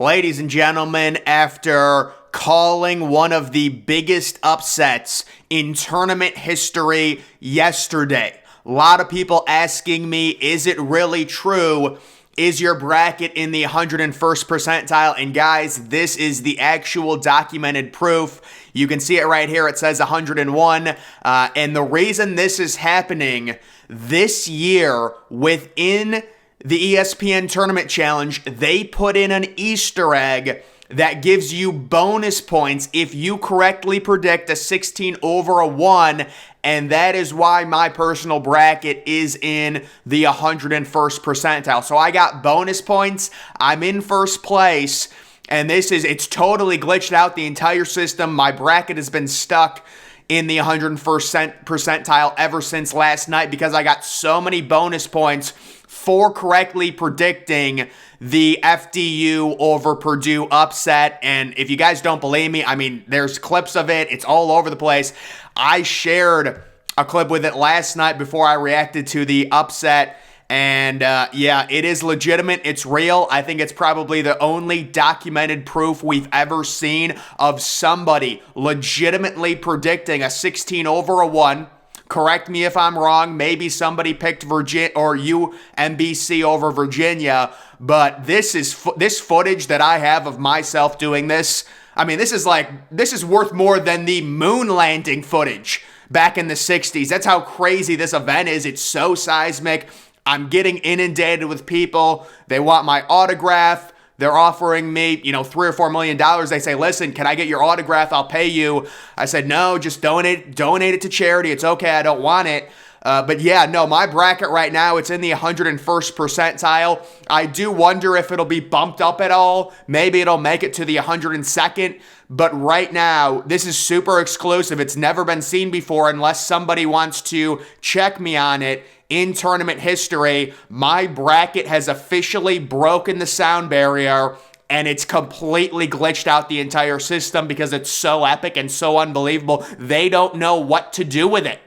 Ladies and gentlemen, after calling one of the biggest upsets in tournament history yesterday, a lot of people asking me, is it really true? Is your bracket in the 101st percentile? And guys, this is the actual documented proof. You can see it right here. It says 101. And the reason this is happening this year within the ESPN Tournament Challenge, they put in an Easter egg that gives you bonus points if you correctly predict a 16 over a 1, and that is why my personal bracket is in the 101st percentile. So I got bonus points. I'm in first place, and it's totally glitched out the entire system. My bracket has been stuck in the 101st percentile ever since last night because I got so many bonus points for correctly predicting the FDU over Purdue upset. And if you guys don't believe me, I mean, there's clips of it. It's all over the place. I shared a clip with it last night before I reacted to the upset. And yeah, it is legitimate. It's real. I think it's probably the only documented proof we've ever seen of somebody legitimately predicting a 16 over a 1. Correct me if I'm wrong. Maybe somebody picked Virginia or UMBC over Virginia, but this footage that I have of myself doing this. I mean, this is worth more than the moon landing footage back in the 60s. That's how crazy this event is. It's so seismic. I'm getting inundated with people. They want my autograph. They're offering me, $3 or $4 million. They say, listen, can I get your autograph? I'll pay you. I said, no, just donate it to charity. It's okay. I don't want it. But yeah, no, my bracket right now, it's in the 101st percentile. I do wonder if it'll be bumped up at all. Maybe it'll make it to the 102nd. But right now, this is super exclusive. It's never been seen before unless somebody wants to check me on it. In tournament history, my bracket has officially broken the sound barrier, and it's completely glitched out the entire system because it's so epic and so unbelievable. They don't know what to do with it.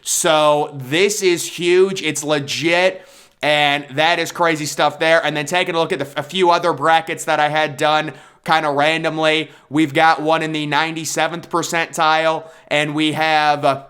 So this is huge. It's legit, and that is crazy stuff there. And then taking a look at a few other brackets that I had done kind of randomly, we've got one in the 97th percentile, and we have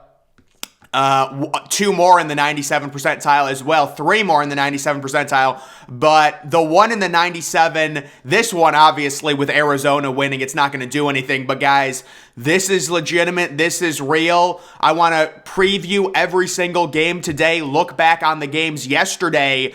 two more in the 97 percentile as well, three more in the 97 percentile, but the one in the 97, this one obviously with Arizona winning, it's not going to do anything, but guys, this is legitimate, this is real. I want to preview every single game today, look back on the games yesterday,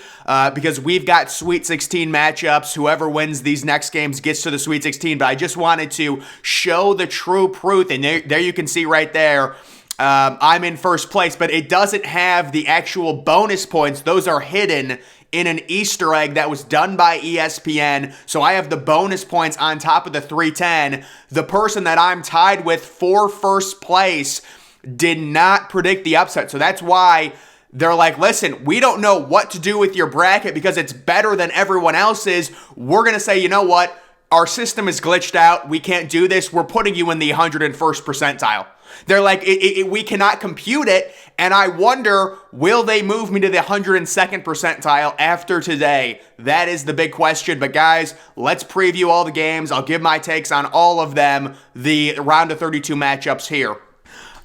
because we've got Sweet 16 matchups. Whoever wins these next games gets to the Sweet 16, but I just wanted to show the true proof, and there you can see right there, I'm in first place, but it doesn't have the actual bonus points. Those are hidden in an Easter egg that was done by ESPN. So I have the bonus points on top of the 310. The person that I'm tied with for first place did not predict the upset. So that's why they're like, listen, we don't know what to do with your bracket because it's better than everyone else's. We're going to say, you know what? Our system is glitched out. We can't do this. We're putting you in the 101st percentile. They're like, we cannot compute it, and I wonder, will they move me to the 102nd percentile after today? That is the big question, but guys, let's preview all the games. I'll give my takes on all of them, the round of 32 matchups here.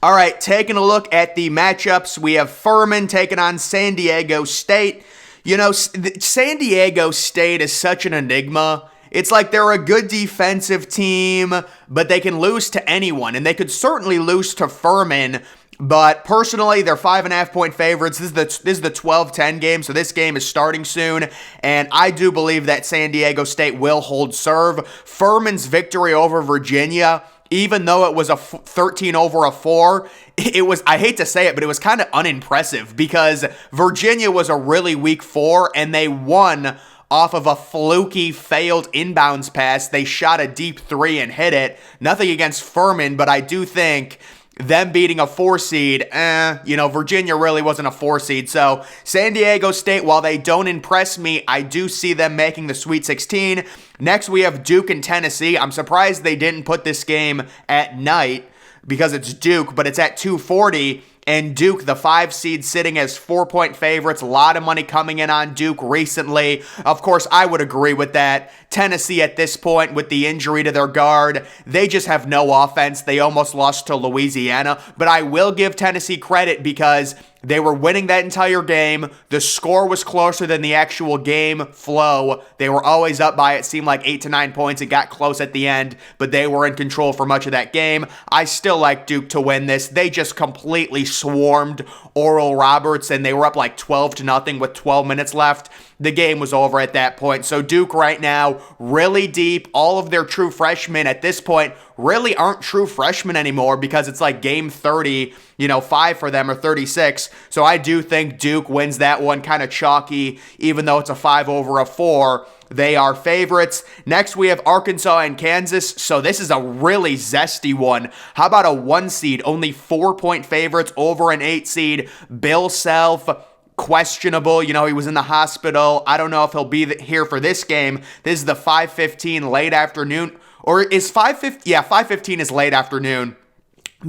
All right, taking a look at the matchups, we have Furman taking on San Diego State. San Diego State is such an enigma. It's like they're a good defensive team, but they can lose to anyone, and they could certainly lose to Furman, but personally, they're 5.5-point favorites. This is the 12-10 game, so this game is starting soon, and I do believe that San Diego State will hold serve. Furman's victory over Virginia, even though it was a 13 over a 4, it was, I hate to say it, but it was kind of unimpressive because Virginia was a really weak 4, and they won off of a fluky failed inbounds pass. They shot a deep 3 and hit it. Nothing against Furman, but I do think them beating a 4 seed, Virginia really wasn't a 4 seed. So San Diego State, while they don't impress me, I do see them making the Sweet 16. Next, we have Duke and Tennessee. I'm surprised they didn't put this game at night because it's Duke, but it's at 2:40. and Duke, the 5 seed, sitting as 4-point favorites. A lot of money coming in on Duke recently. Of course, I would agree with that. Tennessee at this point, with the injury to their guard, they just have no offense. They almost lost to Louisiana, but I will give Tennessee credit because they were winning that entire game. The score was closer than the actual game flow. They were always up by, it seemed like, 8 to 9 points. It got close at the end, but they were in control for much of that game. I still like Duke to win this. They just completely swarmed Oral Roberts, and they were up like 12-0 with 12 minutes left. The game was over at that point. So Duke right now, really deep. All of their true freshmen at this point really aren't true freshmen anymore because it's like game 30, 5 for them or 36. So I do think Duke wins that one kind of chalky, even though it's a 5 over a 4. They are favorites. Next, we have Arkansas and Kansas. So this is a really zesty one. How about a 1 seed? Only 4-point favorites over an 8 seed. Bill Self, questionable. He was in the hospital. I don't know if he'll be here for this game. This is the 5:15 late afternoon. Or is 5:15? Yeah, 5:15 is late afternoon,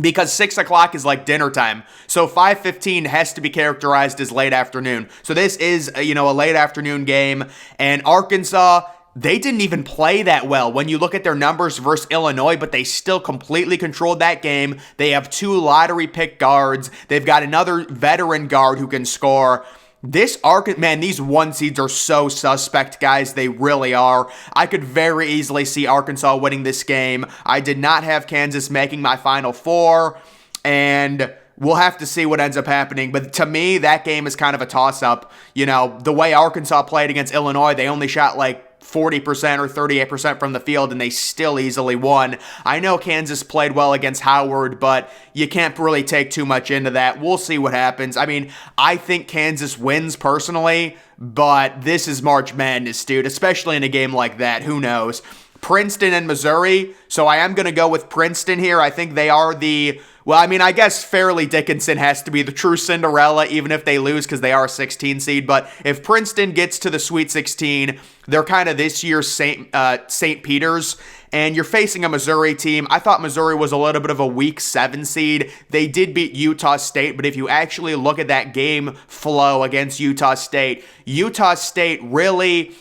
because 6 o'clock is like dinner time. So 5:15 has to be characterized as late afternoon. So this is, a late afternoon game. And Arkansas, they didn't even play that well when you look at their numbers versus Illinois, but they still completely controlled that game. They have 2 lottery pick guards. They've got another veteran guard who can score. These 1 seeds are so suspect, guys. They really are. I could very easily see Arkansas winning this game. I did not have Kansas making my Final Four, and we'll have to see what ends up happening. But to me, that game is kind of a toss-up. The way Arkansas played against Illinois, they only shot like 40% or 38% from the field, and they still easily won. I know Kansas played well against Howard, but you can't really take too much into that. We'll see what happens. I think Kansas wins personally, but this is March Madness, dude, especially in a game like that. Who knows? Princeton and Missouri. So I am going to go with Princeton here. I think they are I guess Fairleigh Dickinson has to be the true Cinderella, even if they lose, because they are a 16 seed. But if Princeton gets to the Sweet 16, they're kind of this year's St. Peter's, and you're facing a Missouri team. I thought Missouri was a little bit of a weak 7 seed. They did beat Utah State, but if you actually look at that game flow against Utah State really,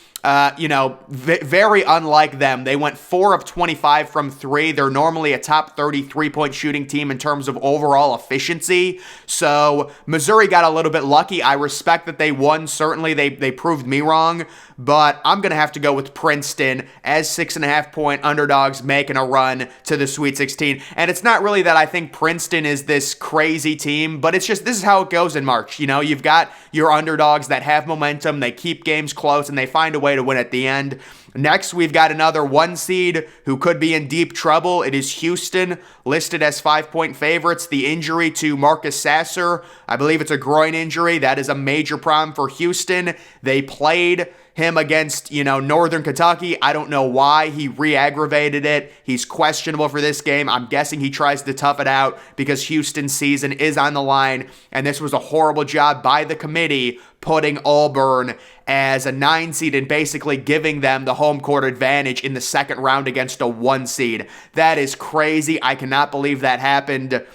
very unlike them. They went 4 of 25 from 3. They're normally a top 30 3-point shooting team in terms of overall efficiency. So Missouri got a little bit lucky. I respect that they won. Certainly, they proved me wrong. But I'm going to have to go with Princeton as 6.5-point underdogs making a run to the Sweet 16. And it's not really that I think Princeton is this crazy team, but it's just this is how it goes in March. You've got your underdogs that have momentum. They keep games close, and they find a way to win at the end. Next, we've got another 1 seed who could be in deep trouble. It is Houston, listed as 5-point favorites. The injury to Marcus Sasser, I believe it's a groin injury. That is a major problem for Houston. They played him against, Northern Kentucky. I don't know why he re-aggravated it. He's questionable for this game. I'm guessing he tries to tough it out because Houston's season is on the line, and this was a horrible job by the committee putting Auburn as a 9 seed and basically giving them the home court advantage in the second round against a 1 seed. That is crazy. I cannot believe that happened.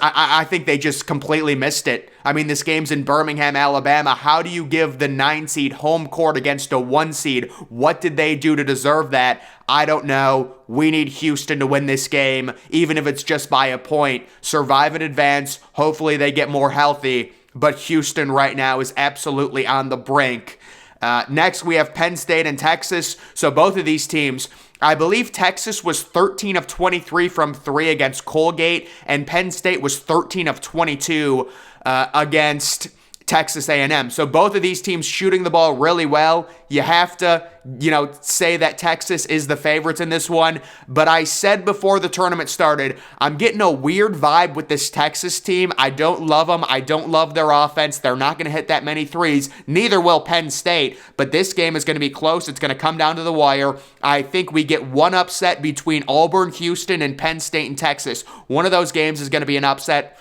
I think they just completely missed it. This game's in Birmingham, Alabama. How do you give the 9 seed home court against a 1 seed? What did they do to deserve that? I don't know. We need Houston to win this game, even if it's just by a point. Survive and advance. Hopefully they get more healthy. But Houston right now is absolutely on the brink. Next, we have Penn State and Texas. So both of these teams, I believe Texas was 13 of 23 from 3 against Colgate, and Penn State was 13 of 22 against Texas A&M. So both of these teams shooting the ball really well. You have to, say that Texas is the favorites in this one. But I said before the tournament started, I'm getting a weird vibe with this Texas team. I don't love them. I don't love their offense. They're not going to hit that many threes. Neither will Penn State. But this game is going to be close. It's going to come down to the wire. I think we get one upset between Auburn, Houston, and Penn State and Texas. One of those games is going to be an upset.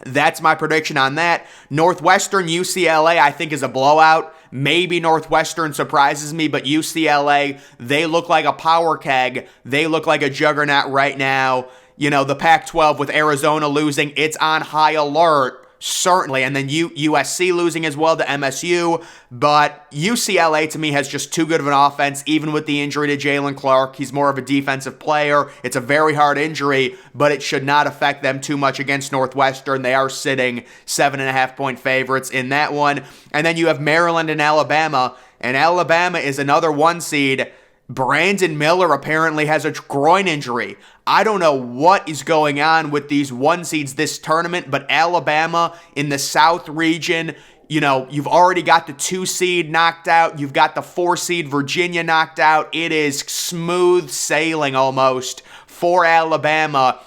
That's my prediction on that. Northwestern, UCLA, I think is a blowout. Maybe Northwestern surprises me, but UCLA, they look like a power keg. They look like a juggernaut right now. the Pac-12 with Arizona losing, it's on high alert. Certainly, and then USC losing as well to MSU, but UCLA to me has just too good of an offense, even with the injury to Jalen Clark. He's more of a defensive player. It's a very hard injury, but it should not affect them too much against Northwestern. They are sitting 7.5-point favorites in that one. And then you have Maryland and Alabama is another 1 seed. Brandon Miller apparently has a groin injury. I don't know what is going on with these 1 seeds this tournament, but Alabama in the South region, you've already got the 2 seed knocked out. You've got the 4 seed Virginia knocked out. It is smooth sailing almost for Alabama,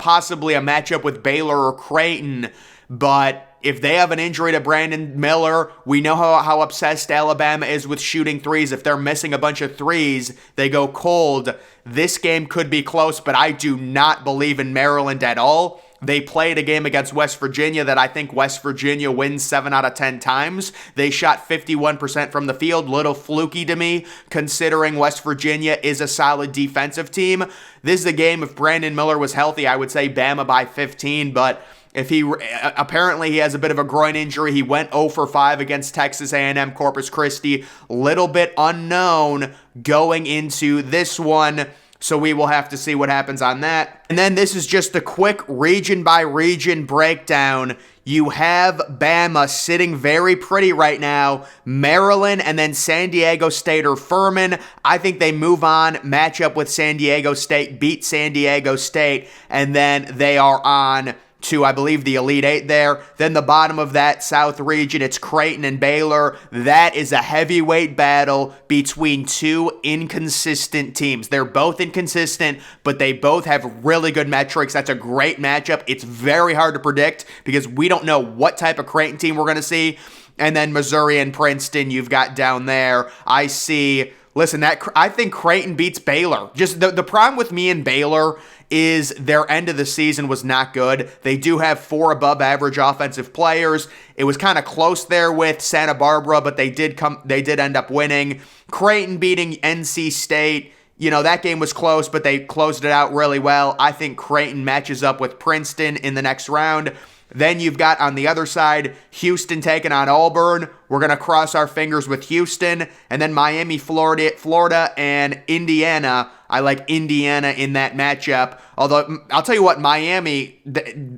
possibly a matchup with Baylor or Creighton, but if they have an injury to Brandon Miller, we know how obsessed Alabama is with shooting threes. If they're missing a bunch of threes, they go cold. This game could be close, but I do not believe in Maryland at all. They played a game against West Virginia that I think West Virginia wins 7 out of 10 times. They shot 51% from the field. Little fluky to me, considering West Virginia is a solid defensive team. This is a game, if Brandon Miller was healthy, I would say Bama by 15, but apparently he has a bit of a groin injury. He went 0 for 5 against Texas A&M Corpus Christi. Little bit unknown going into this one, so we will have to see what happens on that. And then this is just a quick region by region breakdown. You have Bama sitting very pretty right now. Maryland and then San Diego State or Furman. I think they move on, match up with San Diego State, beat San Diego State, and then they are on to, I believe, the Elite Eight there. Then the bottom of that South region, it's Creighton and Baylor. That is a heavyweight battle between 2 inconsistent teams. They're both inconsistent, but they both have really good metrics. That's a great matchup. It's very hard to predict because we don't know what type of Creighton team we're going to see. And then Missouri and Princeton you've got down there. I think Creighton beats Baylor. Just the problem with me and Baylor is their end of the season was not good. They do have 4 above average offensive players. It was kind of close there with Santa Barbara, but they did end up winning. Creighton beating NC State. That game was close, but they closed it out really well. I think Creighton matches up with Princeton in the next round. Then you've got on the other side, Houston taking on Auburn. We're going to cross our fingers with Houston. And then Miami, Florida, and Indiana. I like Indiana in that matchup. Although, I'll tell you what, Miami,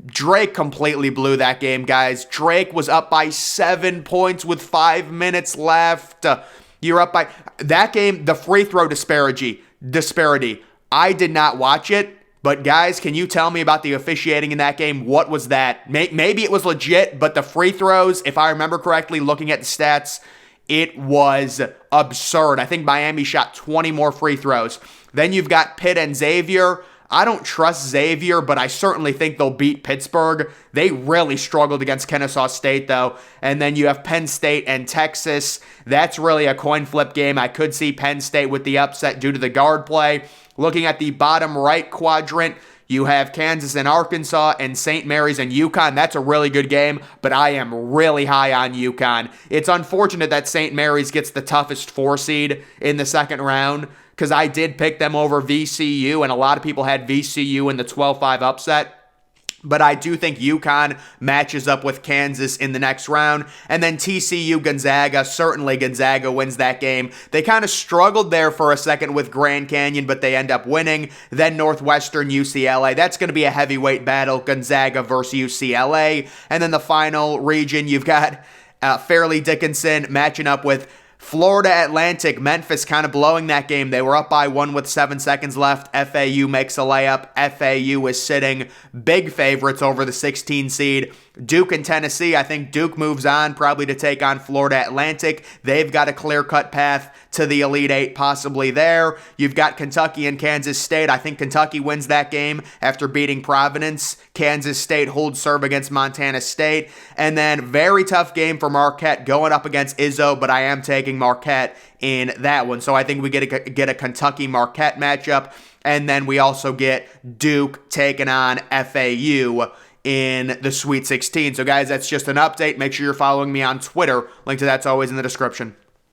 Drake completely blew that game, guys. Drake was up by 7 points with 5 minutes left. You're up by... That game, the free throw disparity. I did not watch it. But guys, can you tell me about the officiating in that game? What was that? Maybe it was legit, but the free throws, if I remember correctly, looking at the stats, it was absurd. I think Miami shot 20 more free throws. Then you've got Pitt and Xavier. I don't trust Xavier, but I certainly think they'll beat Pittsburgh. They really struggled against Kennesaw State, though. And then you have Penn State and Texas. That's really a coin flip game. I could see Penn State with the upset due to the guard play. Looking at the bottom right quadrant, you have Kansas and Arkansas and St. Mary's and UConn. That's a really good game, but I am really high on UConn. It's unfortunate that St. Mary's gets the toughest 4 seed in the second round because I did pick them over VCU, and a lot of people had VCU in the 12-5 upset. But I do think UConn matches up with Kansas in the next round. And then TCU Gonzaga, certainly Gonzaga wins that game. They kind of struggled there for a second with Grand Canyon, but they end up winning. Then Northwestern UCLA. That's going to be a heavyweight battle, Gonzaga versus UCLA. And then the final region, you've got Fairleigh Dickinson matching up with Florida Atlantic. Memphis kind of blowing that game. They were up by 1 with 7 seconds left. FAU makes a layup. FAU is sitting big favorites over the 16 seed. Duke and Tennessee, I think Duke moves on probably to take on Florida Atlantic. They've got a clear-cut path to the Elite Eight possibly there. You've got Kentucky and Kansas State. I think Kentucky wins that game after beating Providence. Kansas State holds serve against Montana State. And then very tough game for Marquette going up against Izzo, but I am taking Marquette in that one. So I think we get a Kentucky-Marquette matchup. And then we also get Duke taking on FAU in the Sweet 16. So guys, that's just an update. Make sure you're following me on Twitter. Link to that's always in the description.